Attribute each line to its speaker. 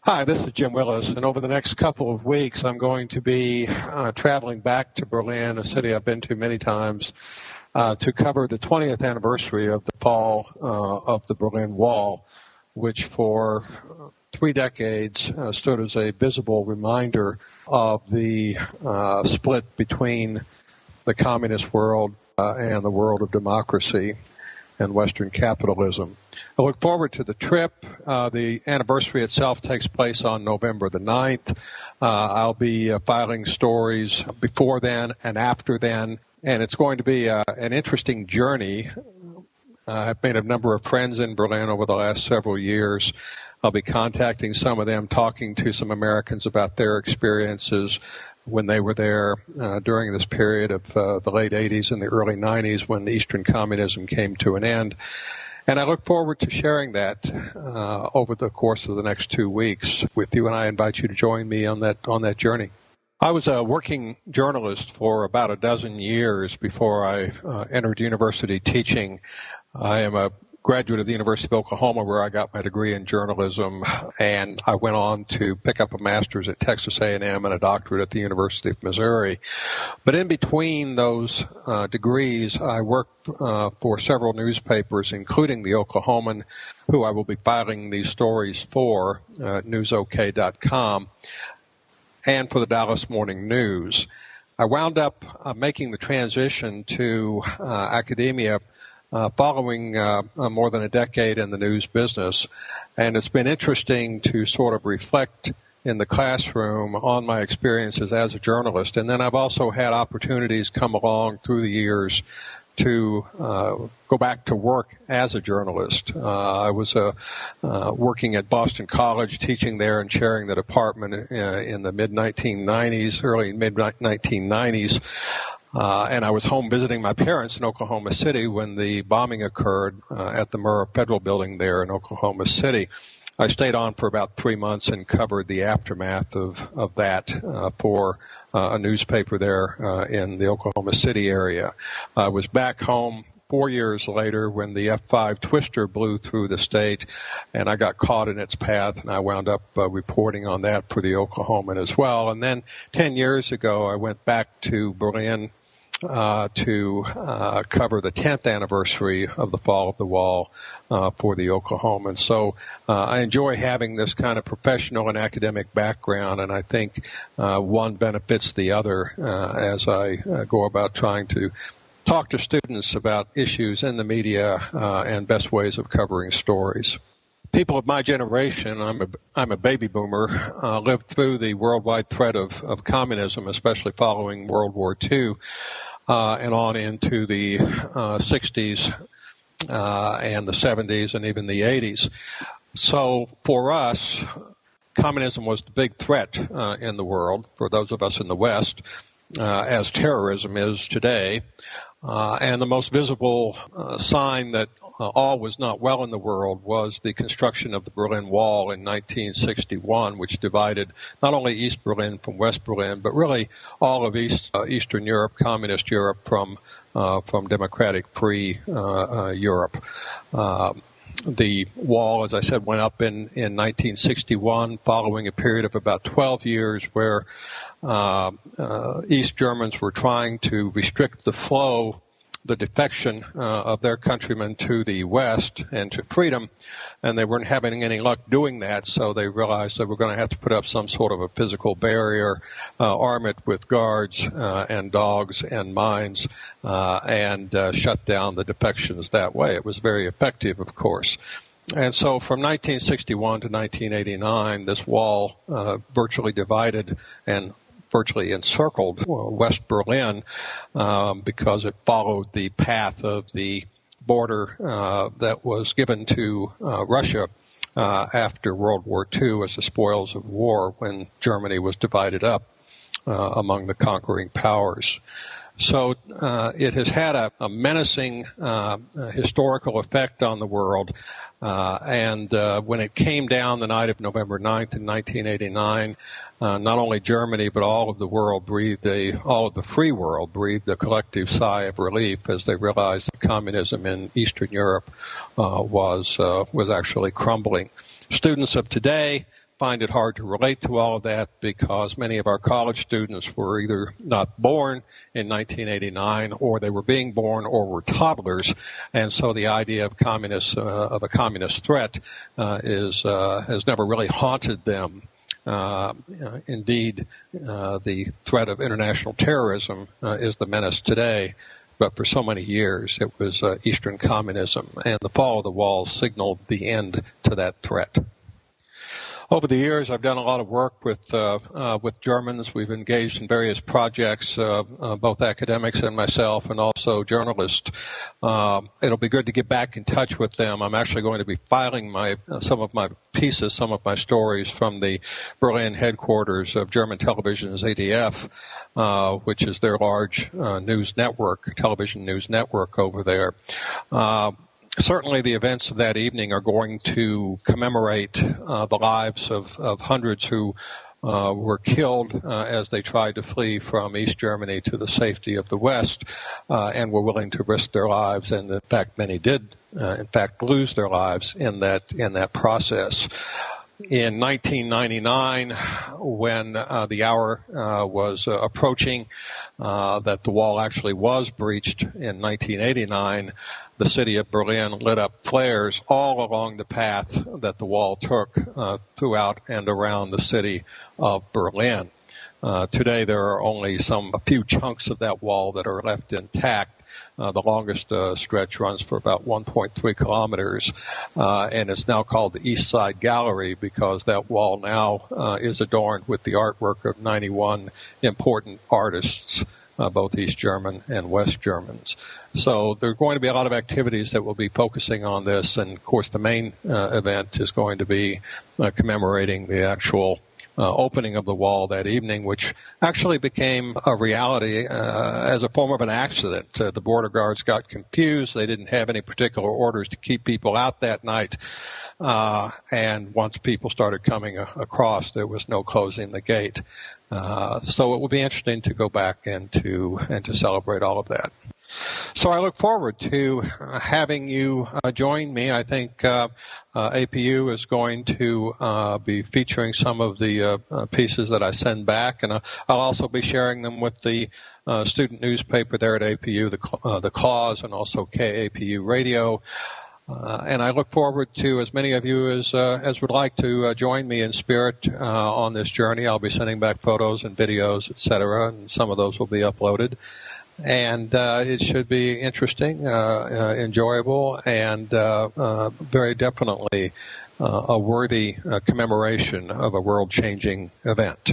Speaker 1: Hi, this is Jim Willis, and over the next couple of weeks, I'm going to be traveling back to Berlin, a city I've been to many times, to cover the 20th anniversary of the fall of the Berlin Wall, which for 3 decades stood as a visible reminder of the split between the communist world and the world of democracy and Western capitalism. I look forward to the trip. The anniversary itself takes place on November the 9th. I'll be filing stories before then and after then, and it's going to be an interesting journey. I've made a number of friends in Berlin over the last several years. I'll be contacting some of them, talking to some Americans about their experiences when they were there during this period of the late 80s and the early 90s when Eastern communism came to an end. And I look forward to sharing that over the course of the next 2 weeks with you, and I invite you to join me on that journey. I was a working journalist for about a dozen years before I entered university teaching. I am a graduate of the University of Oklahoma, where I got my degree in journalism, and I went on to pick up a master's at Texas A&M and a doctorate at the University of Missouri. But in between those degrees, I worked for several newspapers, including the Oklahoman, who I will be filing these stories for, newsok.com, and for the Dallas Morning News. I wound up making the transition to academia following more than a decade in the news business, and it's been interesting to sort of reflect in the classroom on my experiences as a journalist. And then I've also had opportunities come along through the years to go back to work as a journalist. I was working at Boston College, teaching there and chairing the department in the mid-1990s, early mid-1990s. And I was home visiting my parents in Oklahoma City when the bombing occurred at the Murrah Federal Building there in Oklahoma City. I stayed on for about 3 months and covered the aftermath of that for a newspaper there in the Oklahoma City area. I was back home 4 years later when the F-5 Twister blew through the state, and I got caught in its path, and I wound up reporting on that for the Oklahoman as well. And then 10 years ago, I went back to Berlin to cover the 10th anniversary of the fall of the wall for the Oklahoman. So I enjoy having this kind of professional and academic background, and I think one benefits the other as I go about trying to talk to students about issues in the media and best ways of covering stories. People of my generation, I'm a baby boomer, lived through the worldwide threat of communism, especially following World War II, and on into the 60s and the 70s and even the 80s. So for us, communism was the big threat in the world, for those of us in the West, as terrorism is today. And the most visible sign that all was not well in the world was the construction of the Berlin Wall in 1961, which divided not only East Berlin from West Berlin, but really all of Eastern Europe, communist Europe, from democratic free Europe. The wall, as I said, went up in 1961, following a period of about 12 years where East Germans were trying to restrict the defection of their countrymen to the West and to freedom, and they weren't having any luck doing that, so they realized they were going to have to put up some sort of a physical barrier, arm it with guards and dogs and mines, and shut down the defections that way. It was very effective, of course. And so from 1961 to 1989, this wall virtually divided and virtually encircled West Berlin because it followed the path of the border that was given to Russia after World War II as the spoils of war when Germany was divided up among the conquering powers. So it has had a menacing historical effect on the world. And when it came down the night of November 9th in 1989, not only Germany but all of the world all of the free world breathed a collective sigh of relief as they realized that communism in Eastern Europe was actually crumbling. Students of today find it hard to relate to all of that because many of our college students were either not born in 1989 or they were being born or were toddlers. And so the idea of a communist threat has never really haunted them. Indeed, the threat of international terrorism is the menace today. But for so many years, it was Eastern communism, and the fall of the wall signaled the end to that threat. Over the years, I've done a lot of work with Germans. We've engaged in various projects, both academics and myself, and also journalists. It'll be good to get back in touch with them. I'm actually going to be filing some of my pieces, some of my stories from the Berlin headquarters of German television's ADF, which is their large television news network over there. Certainly the events of that evening are going to commemorate the lives of hundreds who were killed as they tried to flee from East Germany to the safety of the West and were willing to risk their lives, and in fact many did lose their lives in that process. In 1999, when the hour was approaching that the wall actually was breached in 1989, the city of Berlin lit up flares all along the path that the wall took throughout and around the city of Berlin. Today there are only a few chunks of that wall that are left intact. The longest stretch runs for about 1.3 kilometers, and it's now called the East Side Gallery because that wall now is adorned with the artwork of 91 important artists, both East German and West Germans. So there are going to be a lot of activities that will be focusing on this, and of course the main event is going to be commemorating the actual opening of the wall that evening, which actually became a reality as a form of an accident. The border guards got confused. They didn't have any particular orders to keep people out that night. And once people started coming across, there was no closing the gate. So it will be interesting to go back and to celebrate all of that. So I look forward to having you join me. I think APU is going to be featuring some of the pieces that I send back, and I'll also be sharing them with the student newspaper there at APU, the Cause, and also KAPU Radio. And I look forward to as many of you as would like to join me in spirit on this journey. I'll be sending back photos and videos, etc., and some of those will be uploaded. And it should be interesting, enjoyable, and very definitely a worthy commemoration of a world-changing event.